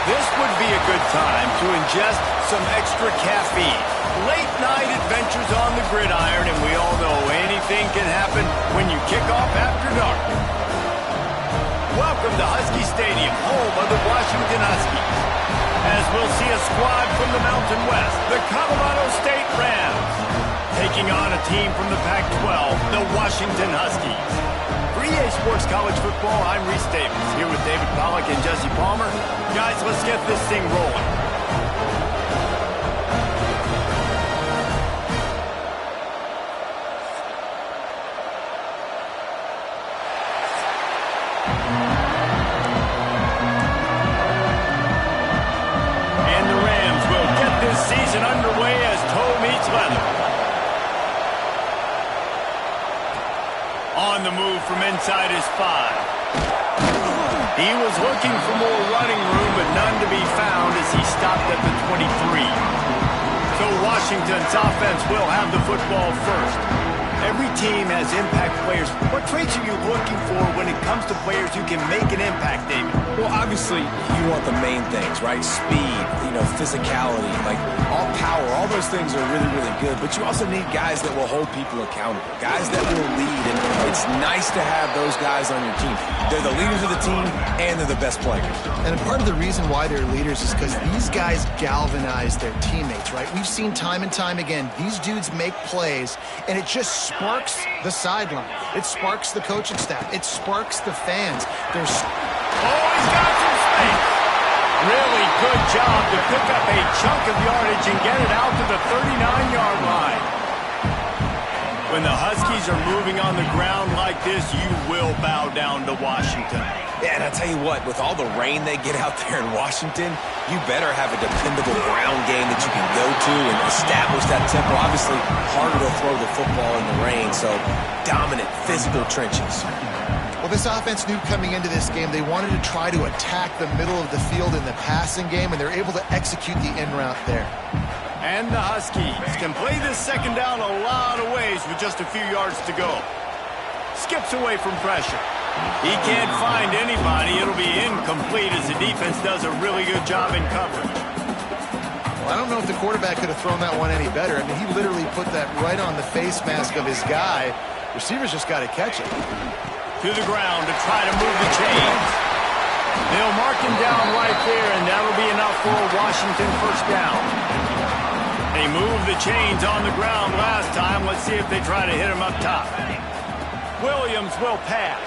This would be a good time to ingest some extra caffeine. Late night adventures on the gridiron, and we all know anything can happen when you kick off after dark. Welcome to Husky Stadium, home of the Washington Huskies. As we'll see a squad from the Mountain West, the Colorado State Rams, taking on a team from the Pac-12, the Washington Huskies. For EA Sports College Football, I'm Reese Davis, here with David Pollack and Jesse Palmer. Guys, let's get this thing rolling. And the Rams will get this season underway as toe meets leather. On the move from inside his 5. He was looking for more running room, but none to be found as he stopped at the 23. So Washington's offense will have the football first. Every team has impact players. What traits are you looking for when it comes to players who can make an impact, David? Well, obviously, you want the main things, right? Speed, physicality, like all power, all those things are really, really good. But you also need guys that will hold people accountable, guys that will lead. And it's nice to have those guys on your team. They're the leaders of the team, and they're the best players. And part of the reason why they're leaders is because these guys galvanize their teammates, right? We've seen time and time again, these dudes make plays, and it just sparks the sideline. It sparks the coaching staff. It sparks the fans. There's... Oh, he's got some space. Really good job to pick up a chunk of yardage and get it out to the 39-yard line. When the Huskies are moving on the ground like this, you will bow down to Washington. Yeah, and I tell you what, with all the rain they get out there in Washington, you better have a dependable ground game that you can go to and establish that tempo. Obviously, harder to throw the football in the rain, so dominant physical trenches. Well, this offense knew coming into this game they wanted to try to attack the middle of the field in the passing game, and they're able to execute the in route there. And the Huskies can play this second down a lot of ways with just a few yards to go. Skips away from pressure. He can't find anybody. It'll be incomplete as the defense does a really good job in coverage. Well, I don't know if the quarterback could have thrown that one any better. I mean, he literally put that right on the face mask of his guy. Receivers just got to catch it. To the ground to try to move the chains. They'll mark him down right there, and that'll be enough for a Washington first down. They moved the chains on the ground last time. Let's see if they try to hit him up top. Williams will pass.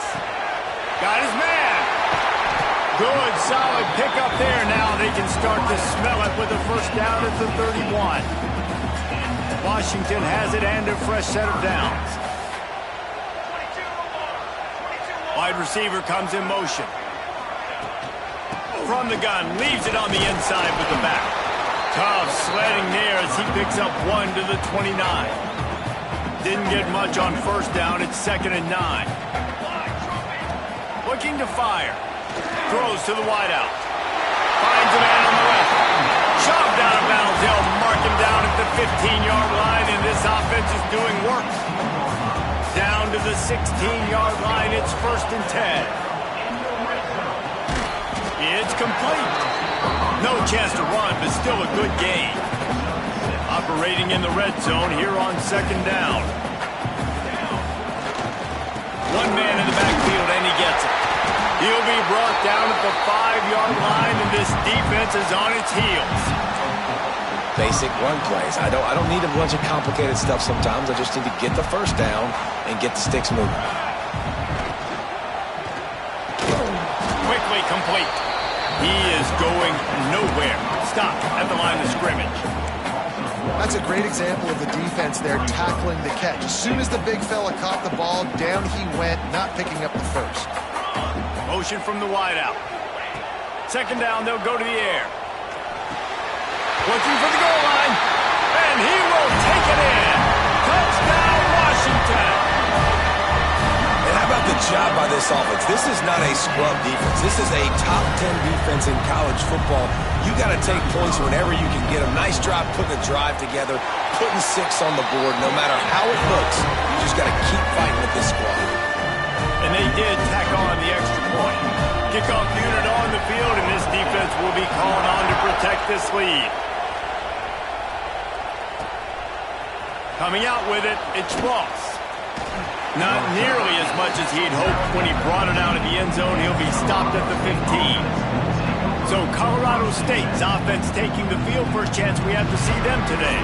Got his man. Good, solid pickup there. Now they can start to smell it with a first down at the 31. Washington has it and a fresh set of downs. Wide receiver comes in motion. From the gun, leaves it on the inside with the back. Tough sledding there as he picks up 1 to the 29. Didn't get much on first down. It's 2nd and 9. Looking to fire. Throws to the wideout. Finds a man on the left. Shoved out of bounds. They'll mark him down at the 15-yard line, and this offense is doing work. Down to the 16-yard line. It's 1st and 10. It's complete. No chance to run, but still a good game. Operating in the red zone here on 2nd down. One man in the backfield, and he gets it. He'll be brought down at the 5-yard line, and this defense is on its heels. Basic run plays. I don't need a bunch of complicated stuff sometimes. I just need to get the first down and get the sticks moving. Quickly complete. He is going nowhere. Stop at the line of scrimmage. That's a great example of the defense there tackling the catch. As soon as the big fella caught the ball, down he went, not picking up the first. Motion from the wideout. 2nd down, they'll go to the air. Looking for the goal line, and he will take it in. Touchdown, Washington. And how about the job by this offense? This is not a scrub defense. This is a top 10 defense in college football. You got to take points whenever you can get them. Nice job putting a drive together, putting 6 on the board. No matter how it looks, you just got to keep fighting with this squad. And they did tack on the extra point. Kickoff unit on the field, and this defense will will be called on to protect this lead. Coming out with it, it's Ross. Not nearly as much as he'd hoped when he brought it out of the end zone. He'll be stopped at the 15. So Colorado State's offense taking the field. First chance we have to see them today.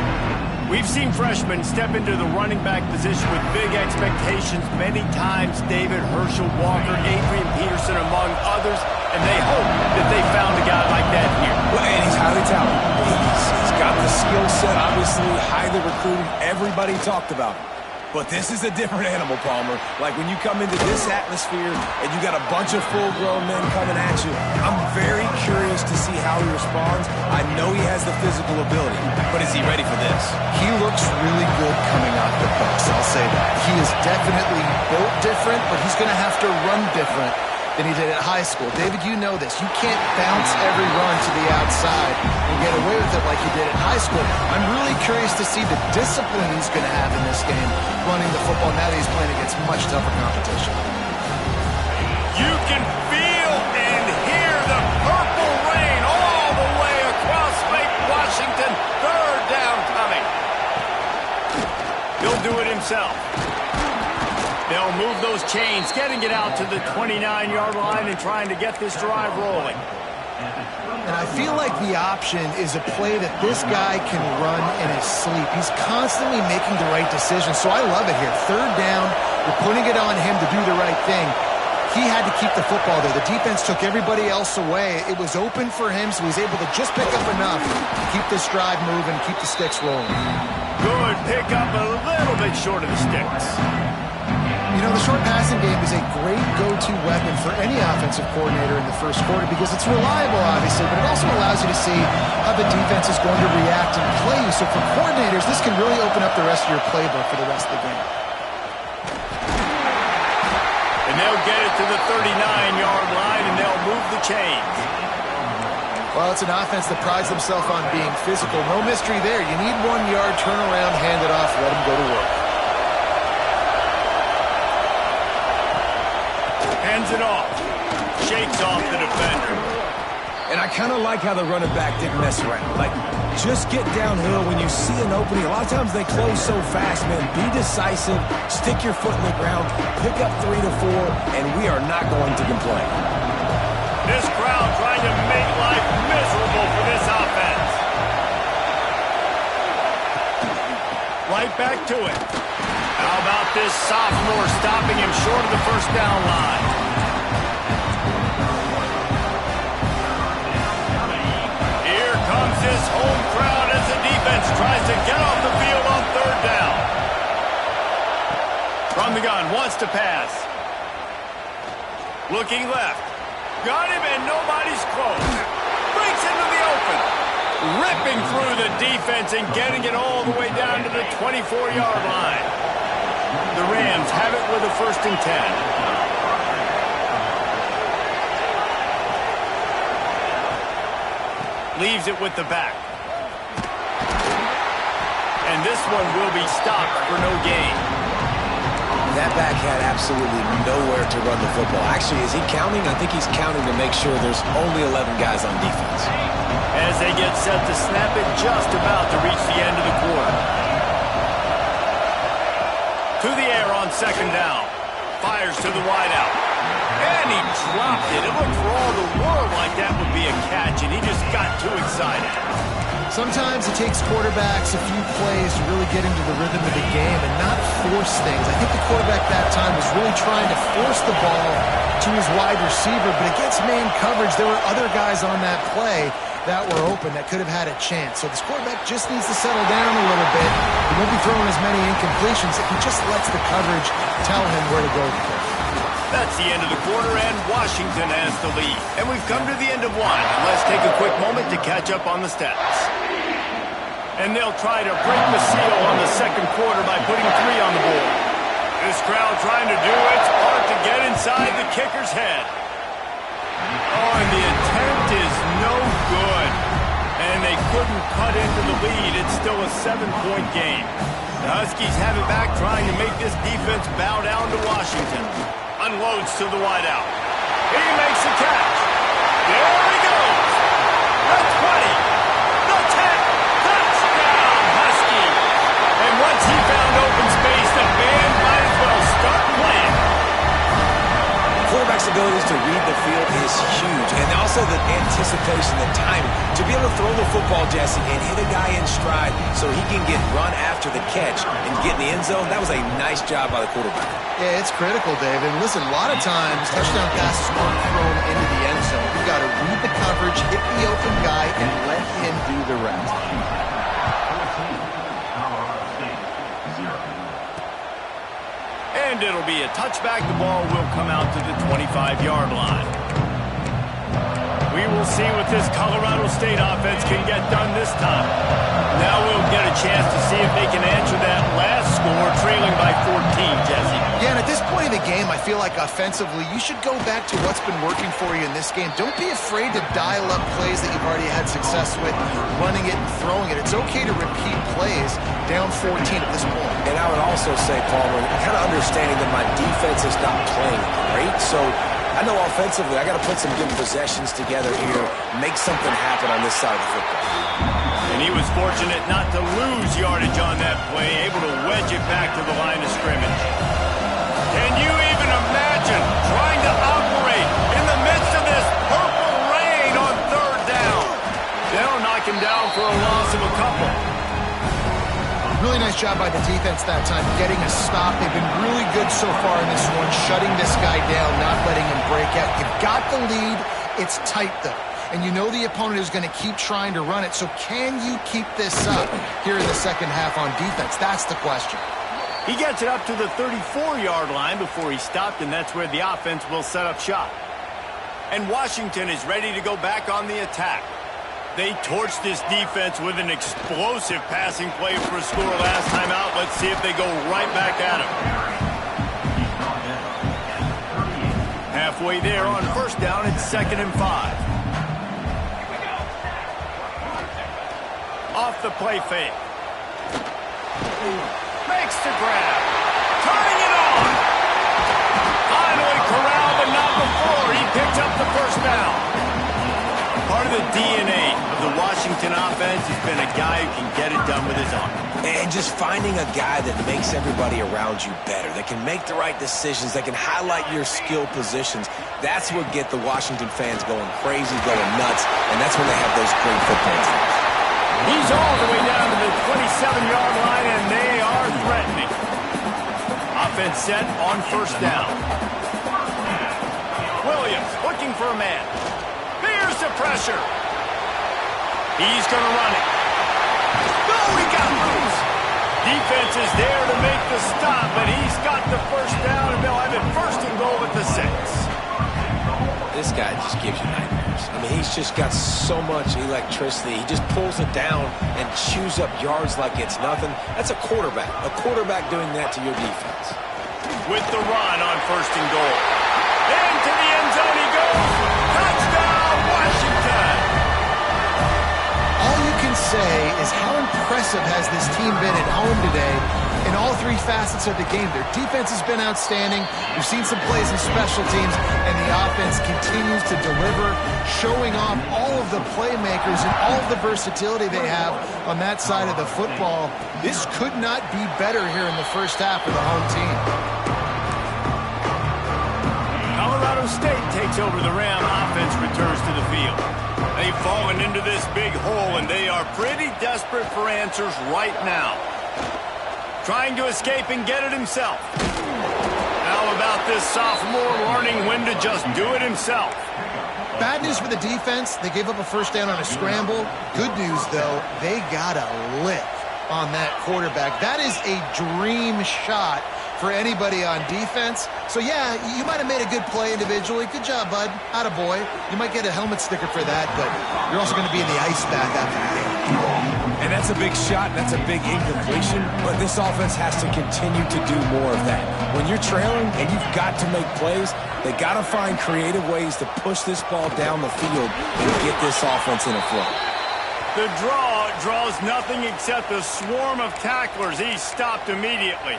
We've seen freshmen step into the running back position with big expectations many times. David, Herschel Walker, Adrian Peterson, among others. And they hope that they found a guy like that here. Well, and he's highly talented. He's got the skill set, obviously, highly recruited. Everybody talked about him. But this is a different animal, Palmer. Like when you come into this atmosphere and you got a bunch of full-grown men coming at you, I'm very curious to see how he responds. I know he has the physical ability, but is he ready for this? He looks really good coming off the bus, I'll say that. He is definitely built different, but he's going to have to run different than he did at high school. David, you know this. You can't bounce every run to the outside and get away with it like you did at high school. I'm really curious to see the discipline he's going to have in this game running the football now that he's playing against much tougher competition. You can feel and hear the purple rain all the way across Lake Washington. Third down coming. He'll do it himself. They'll move those chains, getting it out to the 29-yard line and trying to get this drive rolling. And I feel like the option is a play that this guy can run in his sleep. He's constantly making the right decision, so I love it here. Third down, we're putting it on him to do the right thing. He had to keep the football there. The defense took everybody else away. It was open for him, so he's able to just pick up enough to keep this drive moving, keep the sticks rolling. Good pick up, a little bit short of the sticks. You know, the short passing game is a great go-to weapon for any offensive coordinator in the first quarter because it's reliable, obviously, but it also allows you to see how the defense is going to react and play you. So for coordinators, this can really open up the rest of your playbook for the rest of the game. And they'll get it to the 39-yard line, and they'll move the chains. Well, it's an offense that prides themselves on being physical. No mystery there. You need 1 yard, turn around, hand it off, let them go to work. Hands it off. Shakes off the defender. And I kind of like how the running back didn't mess around. Like, just get downhill when you see an opening. A lot of times they close so fast, man. Be decisive, stick your foot in the ground, pick up 3 to 4, and we are not going to complain. This crowd trying to make life miserable for this offense. Right back to it. How about this sophomore stopping him short of the first down line? Here comes this home crowd as the defense tries to get off the field on third down. From the gun, wants to pass. Looking left. Got him and nobody's close. Breaks into the open. Ripping through the defense and getting it all the way down to the 24-yard line. The Rams have it with a 1st and 10. Leaves it with the back. And this one will be stopped for no gain. That back had absolutely nowhere to run the football. Actually, is he counting? I think he's counting to make sure there's only 11 guys on defense. As they get set to snap it, just about to reach the end of the quarter. To the air on 2nd down. Fires to the wideout. And he dropped it. It looked for all the world like that would be a catch, and he just got too excited. Sometimes it takes quarterbacks a few plays to really get into the rhythm of the game and not force things. I think the quarterback that time was really trying to force the ball to his wide receiver, but against man coverage, there were other guys on that play that were open that could have had a chance. So this quarterback just needs to settle down a little bit. He won't be throwing as many incompletions if he just lets the coverage tell him where to go with it. That's the end of the quarter, and Washington has the lead. And we've come to the end of one. Let's take a quick moment to catch up on the stats. And they'll try to break the seal on the second quarter by putting 3 on the board. This crowd trying to do its part to get inside the kicker's head. Oh, and the attempt is no good. And they couldn't cut into the lead. It's still a 7-point game. The Huskies have it back, trying to make this defense bow down to Washington. Unloads to the wideout. He makes the catch. There he goes. abilities to read the field is huge. And also the anticipation, the timing. To be able to throw the football, Jesse, and hit a guy in stride so he can get run after the catch and get in the end zone, that was a nice job by the quarterback. Yeah, it's critical, David. Listen, a lot of times touchdown passes aren't thrown into the end zone. You've got to read the coverage, hit the open guy, and let him do the rest. And it'll be a touchback. The ball will come out to the 25-yard line. We will see what this Colorado State offense can get done this time. Now we'll get a chance to see if they can answer that last score, trailing by 14, Jesse. Yeah, and at this point in the game, I feel like offensively, you should go back to what's been working for you in this game. Don't be afraid to dial up plays that you've already had success with, running it and throwing it. It's okay to repeat plays down 14 at this point. And I would also say, Palmer, kind of understanding that my defense is not playing great, so I know offensively I got to put some good possessions together here, make something happen on this side of the football. And he was fortunate not to lose yardage on that play, able to wedge it back to the line of scrimmage. Can you even imagine trying to operate in the midst of this purple rain on third down? They'll knock him down for a loss of a couple. Really nice job by the defense that time, getting a stop. They've been really good so far in this one, shutting this guy down, not letting him break out. You've got the lead. It's tight, though. And you know the opponent is going to keep trying to run it. So can you keep this up here in the second half on defense? That's the question. He gets it up to the 34-yard line before he stopped, and that's where the offense will set up shop. And Washington is ready to go back on the attack. They torched this defense with an explosive passing play for a score last time out. Let's see if they go right back at him. Halfway there on first down, it's 2nd and 5. Off the play fake. Makes the grab. Turning it on. Finally corralled, but not before. He picked up the first down. Part of the DNA of the Washington offense has been a guy who can get it done with his arm. And just finding a guy that makes everybody around you better, that can make the right decisions, that can highlight your skill positions. That's what get the Washington fans going crazy, going nuts, and that's when they have those great football teams. He's all the way down to the 27-yard line, and they are threatening. Offense set on first down. Williams looking for a man. Here's the pressure. He's going to run it. No, he got loose. Defense is there to make the stop, but he's got the first down, and they'll have it 1st and goal at the 6. This guy just gives you nightmares. I mean, he's just got so much electricity. He just pulls it down and chews up yards like it's nothing. That's a quarterback. A quarterback doing that to your defense. With the run on 1st and goal. Into the end zone he goes. Touchdown, Washington! All you can say is how impressive has this team been at home today in all 3 facets of the game. Their defense has been outstanding. We've seen some plays in special teams, and the offense continues to deliver, showing off all of the playmakers and all of the versatility they have on that side of the football. This could not be better here in the first half for the home team. Colorado State takes over the Ram. Offense returns to the field. They've fallen into this big hole, and they are pretty desperate for answers right now. Trying to escape and get it himself. How about this sophomore learning when to just do it himself? Bad news for the defense. They gave up a first down on a scramble. Good news, though, they got a lick on that quarterback. That is a dream shot for anybody on defense. So, yeah, you might have made a good play individually. Good job, bud. Attaboy. You might get a helmet sticker for that, but you're also going to be in the ice bath after the game. And that's a big shot, and that's a big incompletion, but this offense has to continue to do more of that. When you're trailing and you've got to make plays, they got to find creative ways to push this ball down the field and get this offense in a flow. The draw draws nothing except a swarm of tacklers. He's stopped immediately.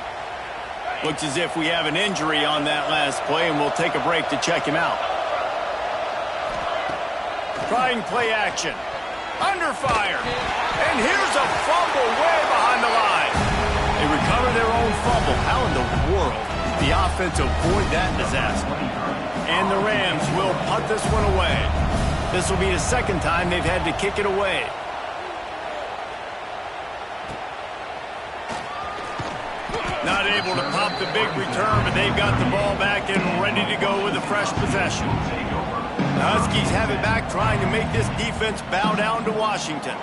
Looks as if we have an injury on that last play, and we'll take a break to check him out. Trying play action. Under fire. And here's a fumble way behind the line. They recover their own fumble. How in the world did the offense avoid that disaster? And the Rams will punt this one away. This will be the second time they've had to kick it away. Not able to pop the big return, but they've got the ball back and ready to go with a fresh possession. The Huskies have it back, trying to make this defense bow down to Washington.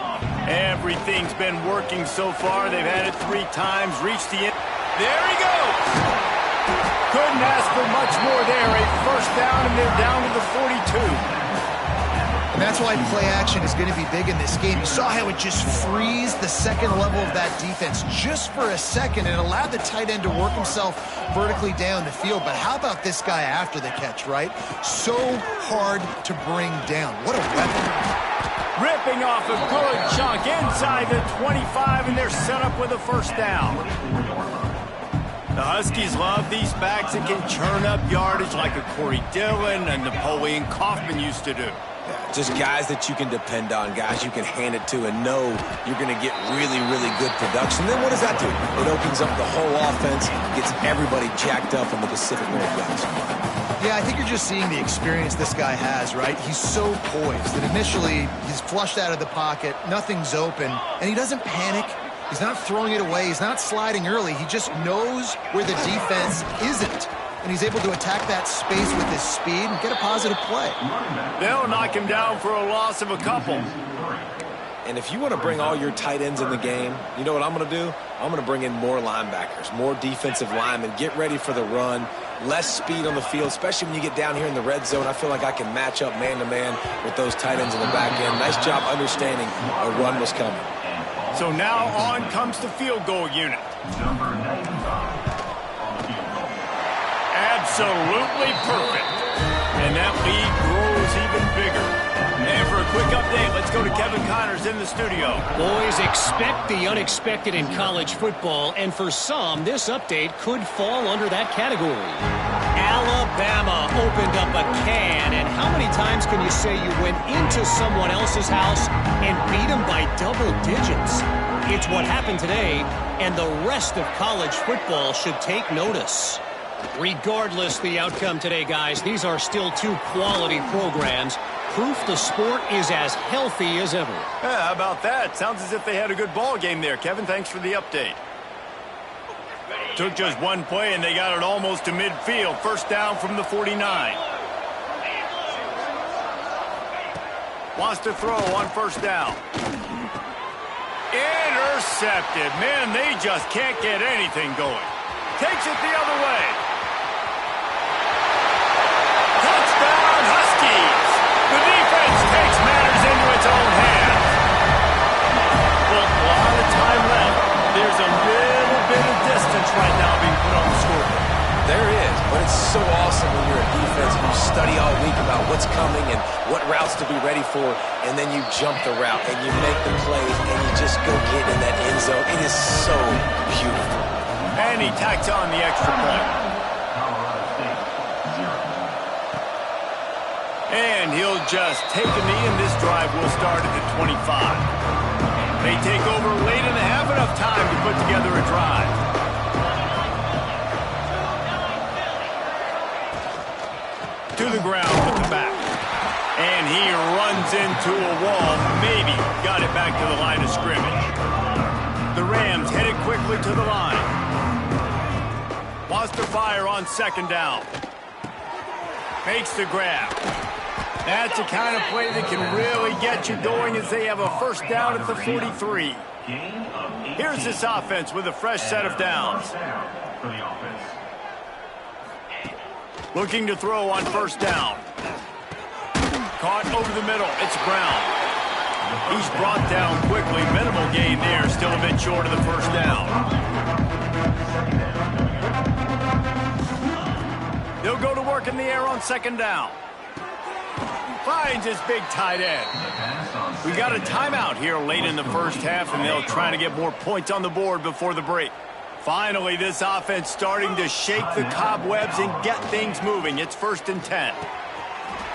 Everything's been working so far. They've had it 3 times, reached the end. There he goes! Couldn't ask for much more there. A first down, and they're down to the 42. And that's why play action is going to be big in this game. You saw how it just frees the second level of that defense just for a second and allowed the tight end to work himself vertically down the field. But how about this guy after the catch, right? So hard to bring down. What a weapon. Ripping off a good chunk inside the 25, and they're set up with a first down. The Huskies love these backs that can churn up yardage like a Corey Dillon and Napoleon Kaufman used to do. Just guys that you can depend on, guys you can hand it to and know you're going to get really, really good production. Then what does that do? It opens up the whole offense, gets everybody jacked up in the Pacific Northwest. Yeah, I think you're just seeing the experience this guy has, right? He's so poised that initially he's flushed out of the pocket, nothing's open, and he doesn't panic. He's not throwing it away. He's not sliding early. He just knows where the defense isn't. And he's able to attack that space with his speed and get a positive play. They'll knock him down for a loss of a couple. And if you want to bring all your tight ends in the game, you know what I'm going to do? I'm going to bring in more linebackers, more defensive linemen, get ready for the run, less speed on the field, especially when you get down here in the red zone. I feel like I can match up man-to-man with those tight ends in the back end. Nice job understanding a run was coming. So now on comes the field goal unit. Absolutely perfect. And that lead grows even bigger. And for a quick update, let's go to Kevin Connors in the studio. Boys, expect the unexpected in college football, and for some, this update could fall under that category. Alabama opened up a can, and how many times can you say you went into someone else's house and beat them by double digits? It's what happened today, and the rest of college football should take notice. Regardless the outcome today, guys, these are still 2 quality programs. Proof the sport is as healthy as ever. Yeah, how about that? Sounds as if they had a good ball game there. Kevin, thanks for the update. Took just one play, and they got it almost to midfield. First down from the 49. Wants to throw on first down. Intercepted. Man, they just can't get anything going. Takes it the other way. Touchdown, Huskies. The defense takes matters into its own hands. Well, a lot of time left. There's a little bit of distance right now being put on the scoreboard. There is, but it's so awesome when you're a defense and you study all week about what's coming and what routes to be ready for, and then you jump the route and you make the plays and you just go get in that end zone. It is so beautiful. And he tacks on the extra point. And he'll just take a knee, and this drive will start at the 25. They take over late in the half, enough time to put together a drive. To the ground with the back. And he runs into a wall. Maybe got it back to the line of scrimmage. The Rams headed quickly to the line. Wants to fire on second down. Makes the grab. That's the kind of play that can really get you going as they have a first down at the 43. Here's this offense with a fresh set of downs. Looking to throw on first down. Caught over the middle. It's Brown. He's brought down quickly. Minimal gain there. Still a bit short of the first down. He'll go to work in the air on second down. Finds his big tight end. We got a timeout here late in the first half, and they'll try to get more points on the board before the break. Finally, this offense starting to shake the cobwebs and get things moving. It's 1st and 10.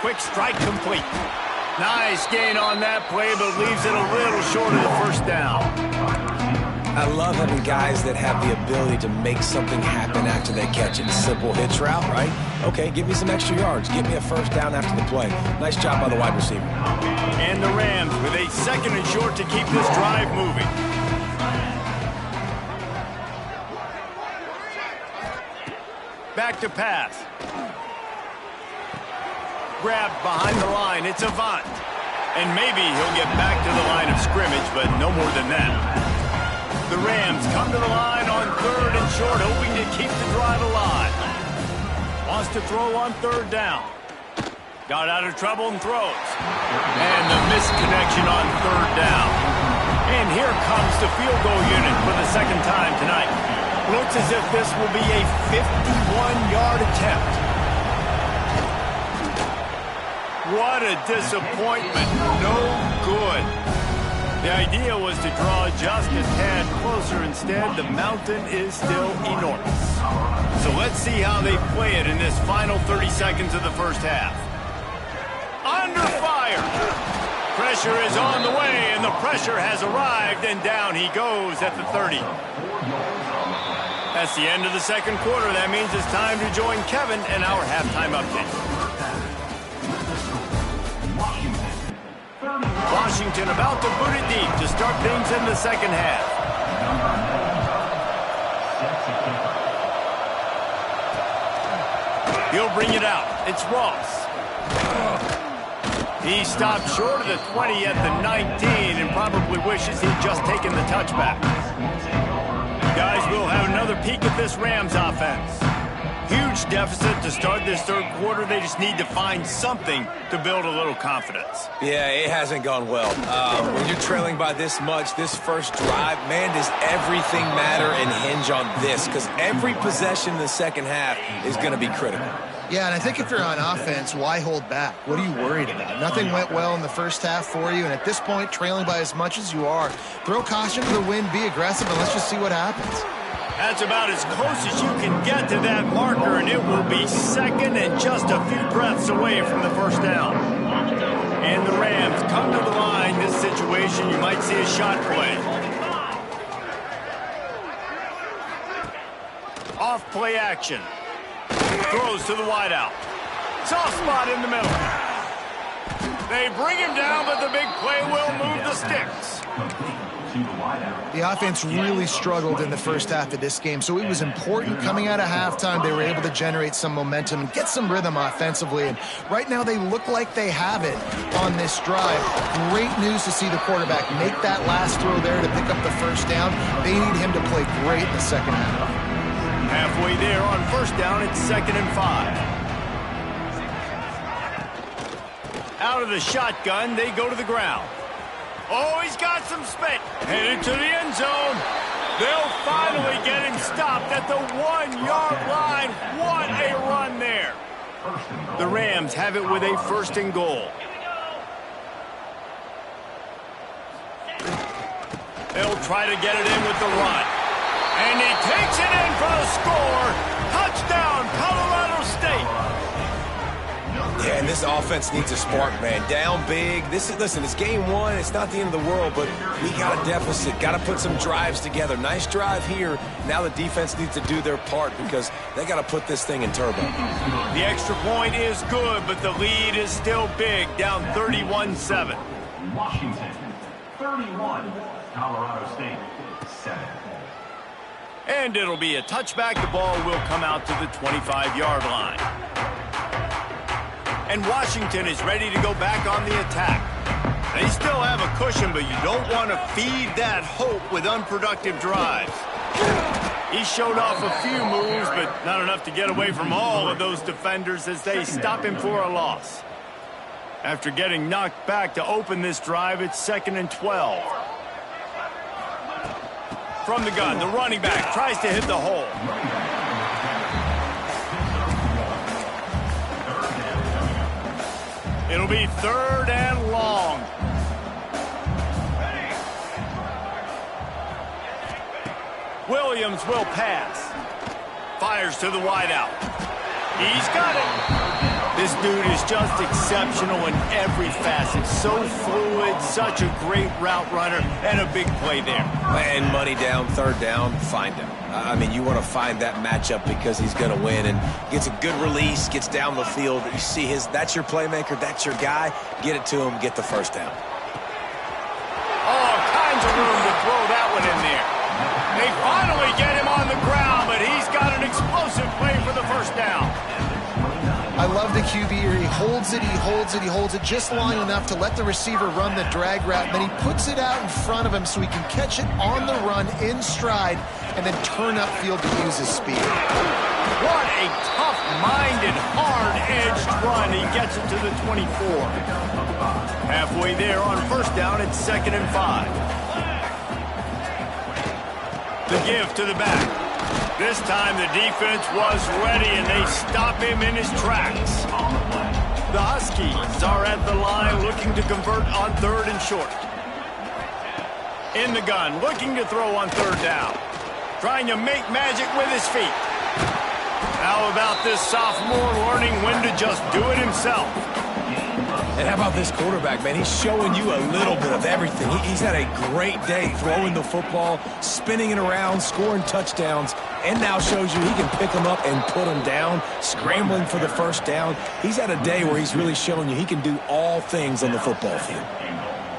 Quick strike complete. Nice gain on that play, but leaves it a little short of the first down. I love having guys that have the ability to make something happen after they catch it. Simple hitch route, right? Okay, give me some extra yards. Get me a first down after the play. Nice job by the wide receiver. And the Rams with a 2nd and short to keep this drive moving. Back to pass. Grabbed behind the line. It's Avant. And maybe he'll get back to the line of scrimmage, but no more than that. The Rams come to the line on 3rd and short, hoping to keep the drive alive. Wants to throw on 3rd down. Got out of trouble and throws. And the misconnection on 3rd down. And here comes the field goal unit for the 2nd time tonight. Looks as if this will be a 51-yard attempt. What a disappointment. No good. The idea was to draw just a tad closer. Instead, the mountain is still enormous. So let's see how they play it in this final 30 seconds of the first half. Under fire. Pressure is on the way, and the pressure has arrived, and down he goes at the 30. That's the end of the 2nd quarter. That means it's time to join Kevin in our halftime update. Washington about to boot it deep to start things in the 2nd half. He'll bring it out. It's Ross. He stopped short of the 20 at the 19 and probably wishes he'd just taken the touchback. Guys, we'll have another peek at this Rams offense. Huge deficit to start this 3rd quarter. They just need to find something to build a little confidence. Yeah, it hasn't gone well. When you're trailing by this much, this first drive, man, does everything matter and hinge on this? Because every possession in the 2nd half is going to be critical. Yeah, and I think if you're on offense, why hold back? What are you worried about? Nothing went well in the first half for you, and at this point, trailing by as much as you are, throw caution to the wind, be aggressive, and let's just see what happens. That's about as close as you can get to that marker, and it will be 2nd and just a few breaths away from the first down. And the Rams come to the line. This situation, you might see a shot play. Off play action. Throws to the wideout. Soft spot in the middle. They bring him down, but the big play will move the sticks. The offense really struggled in the first half of this game, so it was important coming out of halftime. They were able to generate some momentum and get some rhythm offensively, and right now they look like they have it on this drive. Great news to see the quarterback make that last throw there to pick up the first down. They need him to play great in the 2nd half. Halfway there on 1st down, it's 2nd and 5. Out of the shotgun, they go to the ground. Oh, he's got some spit. Headed to the end zone. They'll finally get him stopped at the 1-yard line. What a run there. The Rams have it with a 1st and goal. They'll try to get it in with the run. And he takes it in for the score. Touchdown, Colorado State. Yeah, and this offense needs a spark, man. Down big. Listen, it's game 1. It's not the end of the world, but we got a deficit. Got to put some drives together. Nice drive here. Now the defense needs to do their part because they got to put this thing in turbo. The extra point is good, but the lead is still big, down 31-7. Washington, 31. Colorado State, 7. And it'll be a touchback. The ball will come out to the 25-yard line. And Washington is ready to go back on the attack. They still have a cushion, but you don't want to feed that hope with unproductive drives. He showed off a few moves, but not enough to get away from all of those defenders as they stop him for a loss. After getting knocked back to open this drive, it's 2nd and 12. From the gun, the running back tries to hit the hole. It'll be 3rd and long. Williams will pass. Fires to the wideout. He's got it. This dude is just exceptional in every facet. So fluid, such a great route runner, and a big play there. And money down, third down, find him. I mean, you want to find that matchup because he's going to win, and gets a good release, gets down the field. You see that's your playmaker, that's your guy. Get it to him, get the first down. All kinds of room to throw that one in there. They finally get him on the ground, but he's got an explosive play for the first down. I love the QB here. He holds it, he holds it, he holds it just long enough to let the receiver run the drag route, and then he puts it out in front of him so he can catch it on the run in stride and then turn upfield to use his speed. What a tough-minded, hard-edged run. He gets it to the 24. Halfway there on first down, it's 2nd and 5. The give to the back. This time the defense was ready, and they stop him in his tracks. The Huskies are at the line looking to convert on 3rd and short. In the gun, looking to throw on 3rd down. Trying to make magic with his feet. How about this sophomore learning when to just do it himself? And how about this quarterback, man? He's showing you a little bit of everything. He's had a great day throwing the football, spinning it around, scoring touchdowns, and now shows you he can pick them up and put them down, scrambling for the first down. He's had a day where he's really showing you he can do all things on the football field.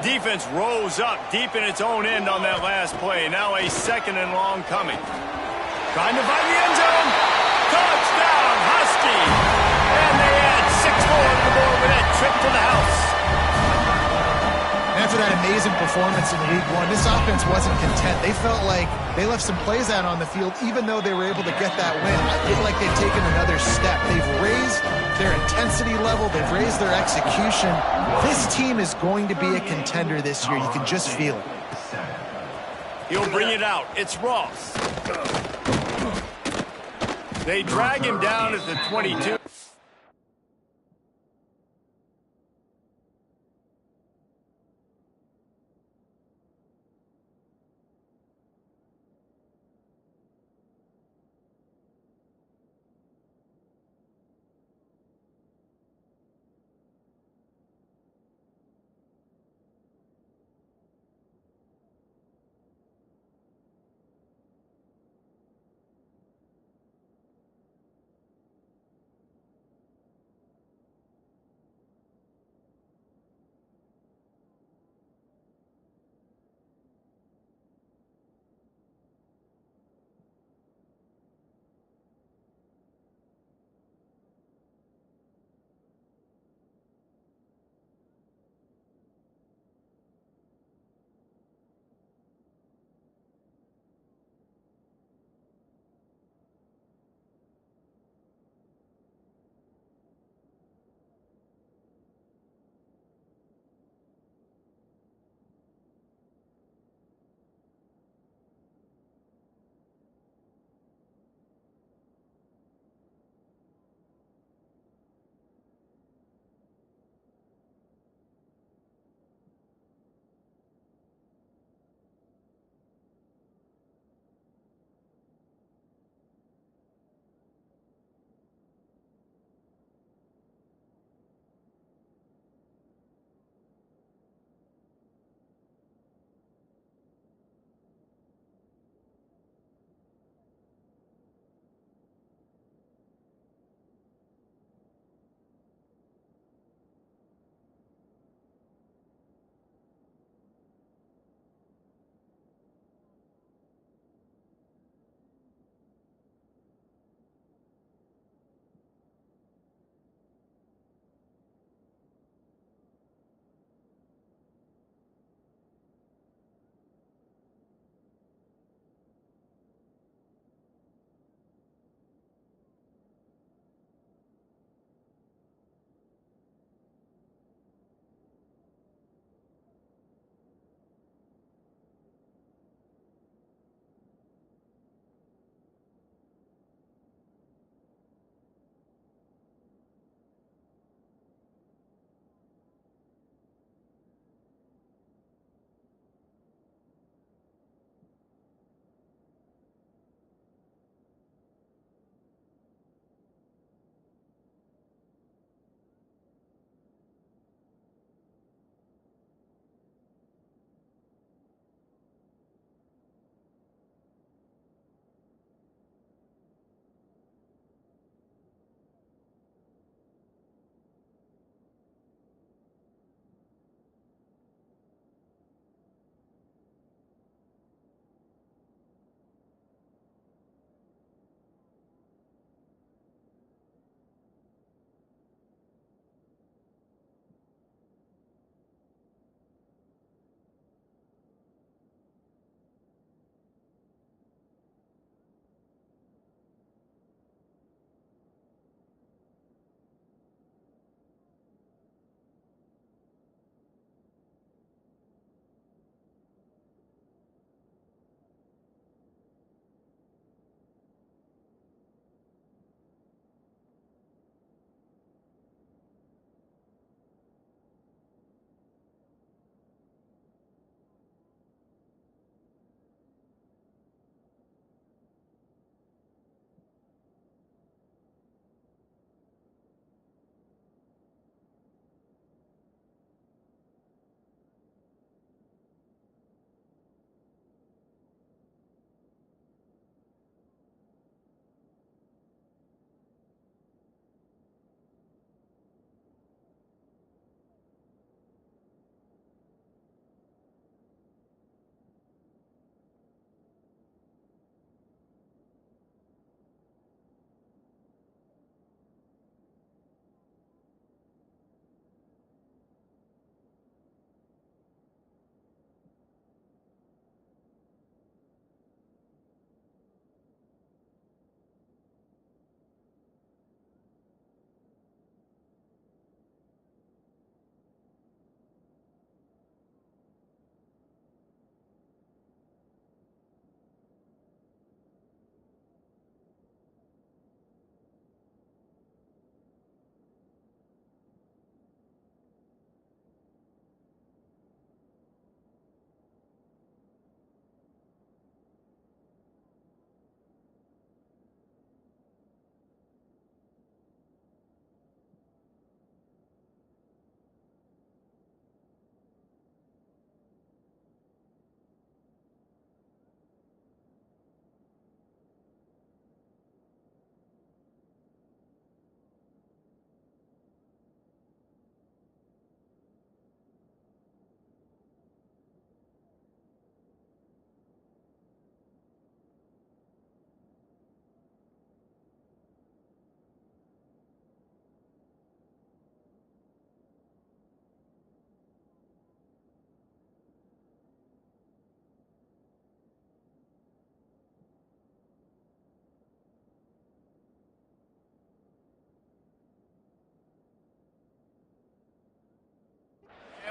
Defense rose up deep in its own end on that last play. Now a 2nd and long coming. Trying to find the end zone. Touchdown, Huskies. And they add 6 more to the board with that trip to the house. After that amazing performance in Week 1, this offense wasn't content. They felt like they left some plays out on the field, even though they were able to get that win. I feel like they've taken another step. They've raised their intensity level. They've raised their execution. This team is going to be a contender this year. You can just feel it. He'll bring it out. It's Ross. They drag him down at the 22.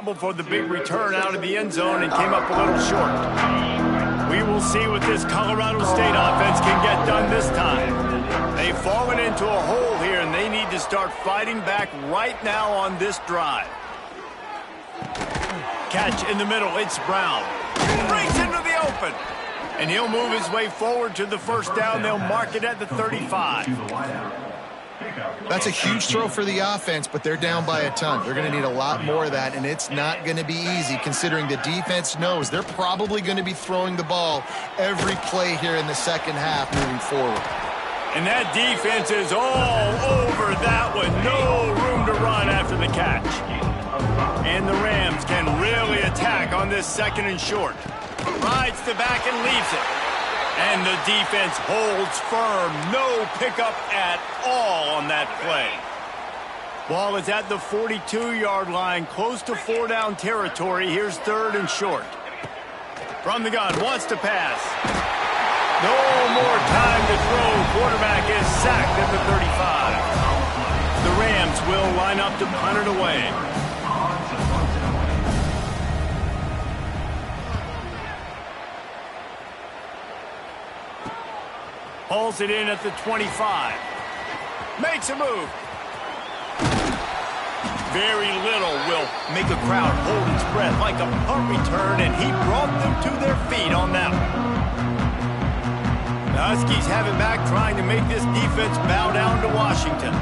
For the big return out of the end zone and came up a little short. We will see what this Colorado State offense can get done this time. They've fallen into a hole here, and they need to start fighting back right now on this drive. Catch in the middle. It's Brown. Breaks into the open. And he'll move his way forward to the first down. They'll mark it at the 35. That's a huge throw for the offense, but they're down by a ton. They're going to need a lot more of that, and it's not going to be easy considering the defense knows they're probably going to be throwing the ball every play here in the second half moving forward. And that defense is all over that one. No room to run after the catch. And the Rams can really attack on this second and short. Rides the back and leaves it. And the defense holds firm. No pickup at all on that play. Ball is at the 42-yard line, close to 4-down territory. Here's third and short. From the gun, wants to pass. No more time to throw. Quarterback is sacked at the 35. The Rams will line up to punt it away. Hauls it in at the 25. Makes a move. Very little will make a crowd hold its breath like a punt return, and he brought them to their feet on that one. The Huskies have it back, trying to make this defense bow down to Washington.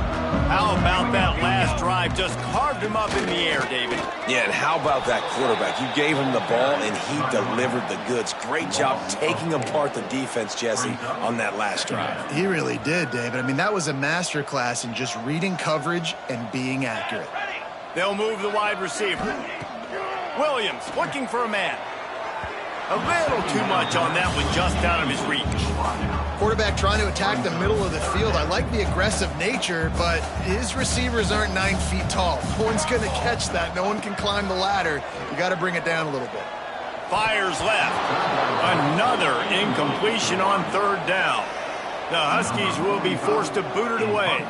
How about that last drive? Just carved him up in the air, David. Yeah, and how about that quarterback? You gave him the ball, and he delivered the goods. Great job taking apart the defense, Jesse, on that last drive. He really did, David. I mean, that was a masterclass in just reading coverage and being accurate. They'll move the wide receiver. Williams looking for a man. A little too much on that one, just out of his reach. Quarterback trying to attack the middle of the field. I like the aggressive nature, but his receivers aren't 9 feet tall. No one's going to catch that. No one can climb the ladder. You got to bring it down a little bit. Fires left. Another incompletion on third down. The Huskies will be forced to boot it away.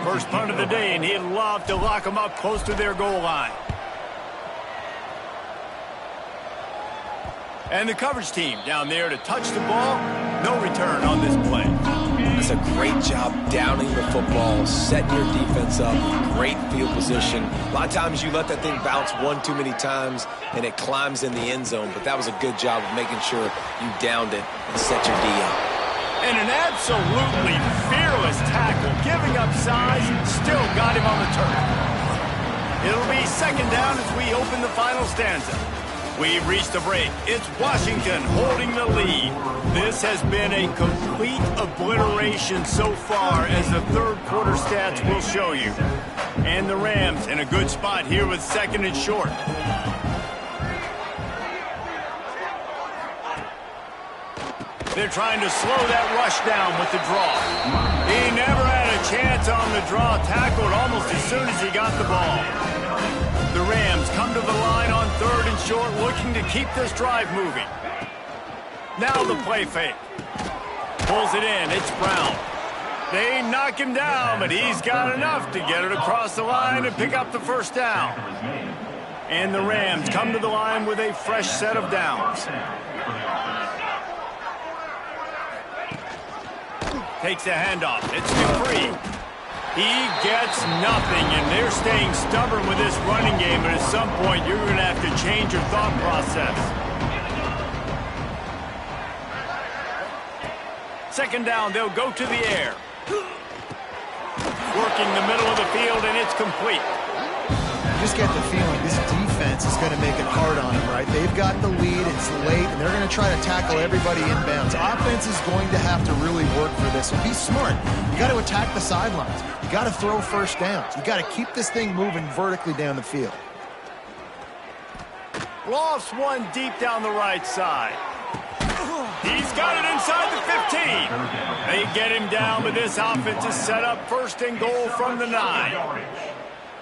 First punt of the day, and he'd love to lock them up close to their goal line. And the coverage team down there to touch the ball. No return on this play. That's a great job downing the football, setting your defense up, great field position. A lot of times you let that thing bounce one too many times and it climbs in the end zone, but that was a good job of making sure you downed it and set your D up. And an absolutely fearless tackle, giving up size, still got him on the turf. It'll be second down as we open the final stanza. We've reached the break. It's Washington holding the lead. This has been a complete obliteration so far, as the third quarter stats will show you. And the Rams in a good spot here with second and short. They're trying to slow that rush down with the draw. He never had a chance on the draw. Tackled almost as soon as he got the ball. The Rams come to the line on third and short, looking to keep this drive moving. Now the play fake. Pulls it in. It's Brown. They knock him down, but he's got enough to get it across the line and pick up the first down. And the Rams come to the line with a fresh set of downs. Takes a handoff. It's Dupree. He gets nothing, and they're staying stubborn with this running game, but at some point you're going to have to change your thought process. Second down, they'll go to the air. Working the middle of the field, and it's complete. You just get the feeling this defense is going to make it hard on them, right? They've got the lead, it's late, and they're going to try to tackle everybody inbounds. Offense is going to have to really work for this. And be smart. You got to attack the sidelines. You got to throw first downs. You got to keep this thing moving vertically down the field. Lofts one deep down the right side. He's got it inside the 15. They get him down, but this offense is set up first and goal from the 9.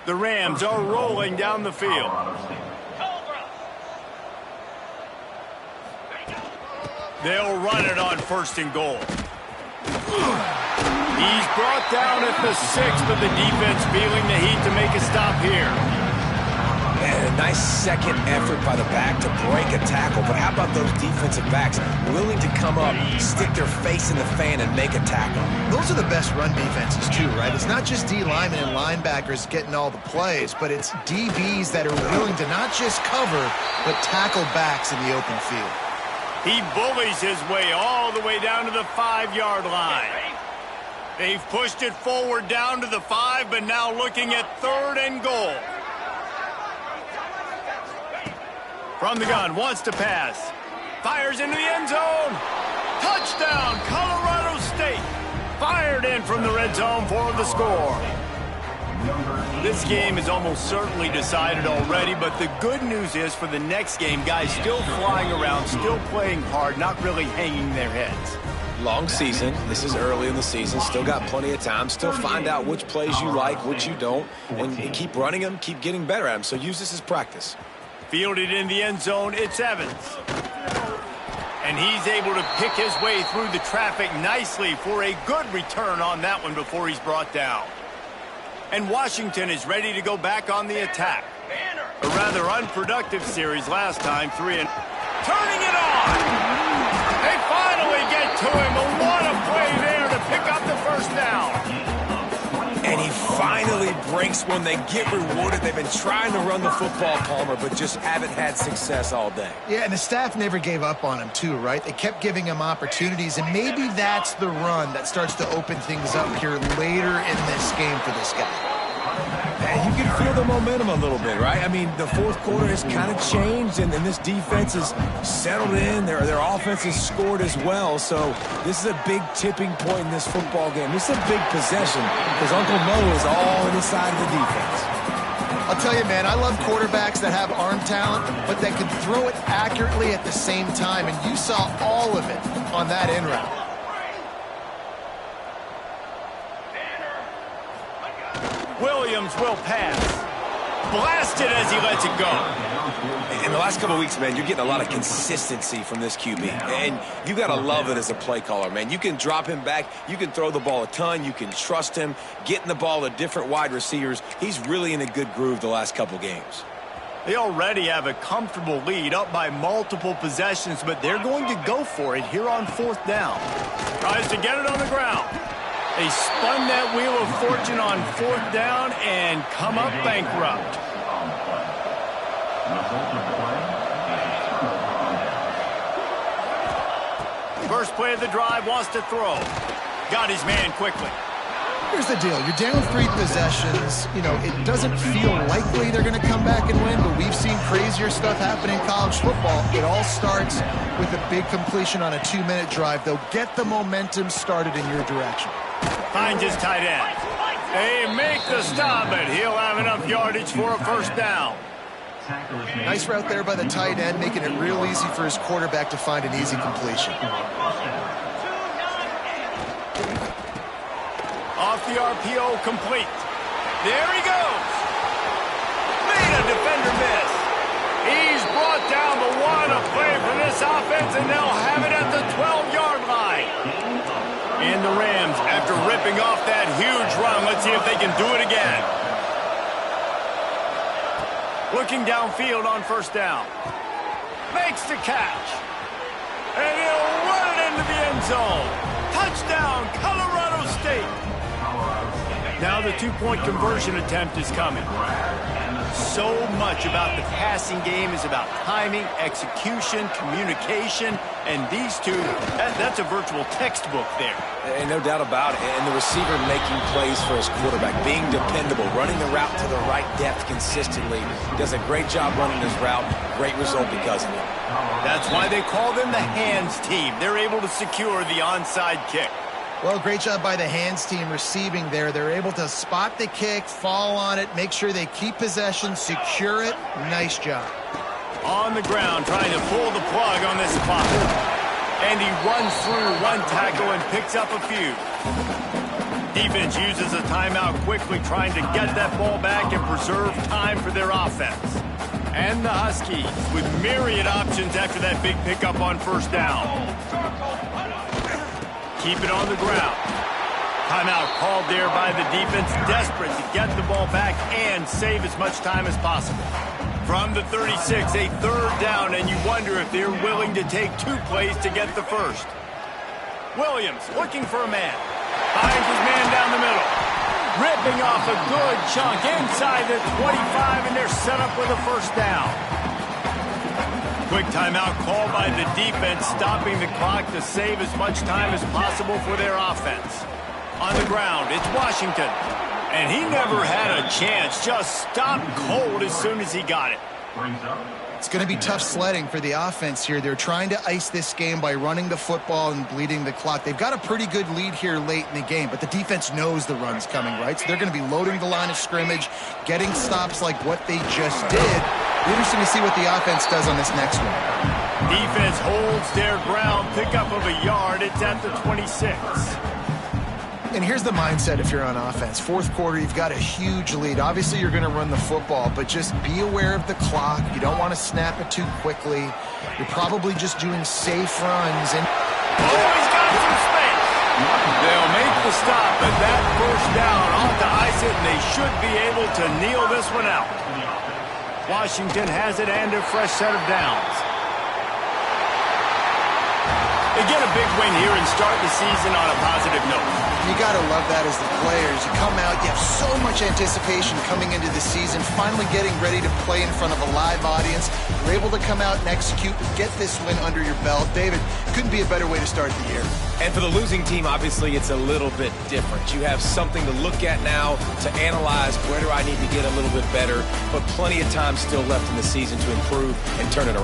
The Rams are rolling down the field. They'll run it on first and goal. He's brought down at the 6, but the defense feeling the heat to make a stop here. And a nice second effort by the back to break a tackle. But how about those defensive backs willing to come up, stick their face in the fan, and make a tackle? Those are the best run defenses too, right? It's not just D linemen and linebackers getting all the plays, but it's DBs that are willing to not just cover, but tackle backs in the open field. He bullies his way all the way down to the 5-yard line. They've pushed it forward down to the 5, but now looking at 3rd and goal. From the gun, wants to pass. Fires into the end zone. Touchdown, Colorado State. Fired in from the red zone for the score. This game is almost certainly decided already, but the good news is for the next game, guys still flying around, still playing hard, not really hanging their heads. Long season. This is early in the season. Still got plenty of time. Still find out which plays you like, which you don't, and keep running them, keep getting better at them. So use this as practice. Fielded in the end zone, it's Evans. And he's able to pick his way through the traffic nicely for a good return on that one before he's brought down. And Washington is ready to go back on the attack. A rather unproductive series last time, 3 and turning it on. They finally get to him, but what a play there to pick up the first down. And he finally breaks one. They get rewarded. They've been trying to run the football, Palmer, but just haven't had success all day. Yeah, and the staff never gave up on him too, right? They kept giving him opportunities, and maybe that's the run that starts to open things up here later in this game for this guy. And you can feel the momentum a little bit, right? I mean, the fourth quarter has kind of changed, and this defense has settled in. Their offense has scored as well. So this is a big tipping point in this football game. This is a big possession because Uncle Mo is all on the side of the defense. I'll tell you, man, I love quarterbacks that have arm talent, but that can throw it accurately at the same time, and you saw all of it on that in route. Williams will pass. Blasted as he lets it go. In the last couple of weeks, man, you're getting a lot of consistency from this QB. And you got to love it as a play caller, man. You can drop him back. You can throw the ball a ton. You can trust him. Getting the ball to different wide receivers. He's really in a good groove the last couple games. They already have a comfortable lead up by multiple possessions, but they're going to go for it here on 4th down. Tries to get it on the ground. They spun that wheel of fortune on 4th down and come up bankrupt. First play of the drive, wants to throw. Got his man quickly. Here's the deal. You're down 3 possessions. You know, it doesn't feel likely they're going to come back and win, but we've seen crazier stuff happen in college football. It all starts with a big completion on a 2-minute drive. They'll get the momentum started in your direction. Finds his tight end. They make the stop, but he'll have enough yardage for a first down. Nice route there by the tight end, making it real easy for his quarterback to find an easy completion. Off the RPO, complete. There he goes. Made a defender miss. He's brought down, but what a play for this offense, and they'll have it at the 12-yard line. And the Rams, after ripping off that huge run, let's see if they can do it again. Looking downfield on first down. Makes the catch. And he'll run it into the end zone. Touchdown, Colorado State. Now the 2-point conversion attempt is coming. So much about the passing game is about timing, execution, communication, and these two, that's a virtual textbook there. And no doubt about it. And the receiver making plays for his quarterback, being dependable, running the route to the right depth consistently. Does a great job running his route. Great result because of it. That's why they call them the hands team. They're able to secure the onside kick. Well, great job by the hands team receiving there. They're able to spot the kick, fall on it, make sure they keep possession, secure it. Nice job. On the ground, trying to pull the plug on this spot. And he runs through one tackle and picks up a few. Defense uses a timeout quickly, trying to get that ball back and preserve time for their offense. And the Huskies with myriad options after that big pickup on first down. Keep it on the ground. Timeout called there by the defense, desperate to get the ball back and save as much time as possible. From the 36, a third down, and you wonder if they're willing to take 2 plays to get the first. Williams looking for a man. Finds his man down the middle. Ripping off a good chunk inside the 25, and they're set up with a first down. Quick timeout called by the defense, stopping the clock to save as much time as possible for their offense. On the ground, it's Washington. And he never had a chance, just stopped cold as soon as he got it. It's going to be tough sledding for the offense here. They're trying to ice this game by running the football and bleeding the clock. They've got a pretty good lead here late in the game, but the defense knows the run's coming, right? So they're going to be loading the line of scrimmage, getting stops like what they just did. Interesting to see what the offense does on this next one. Defense holds their ground, pickup of a yard. It's at the 26. And here's the mindset if you're on offense. Fourth quarter, you've got a huge lead. Obviously, you're going to run the football, but just be aware of the clock. You don't want to snap it too quickly. You're probably just doing safe runs. And oh, he's got some space. They'll make the stop, but that first down off to ice it, and they should be able to kneel this one out. Washington has it and a fresh set of downs. They get a big win here and start the season on a positive note. You got to love that as the players. You come out, you have so much anticipation coming into the season, finally getting ready to play in front of a live audience. You're able to come out and execute and get this win under your belt. David, couldn't be a better way to start the year. And for the losing team, obviously, it's a little bit different. You have something to look at now, to analyze where do I need to get a little bit better, but plenty of time still left in the season to improve and turn it around.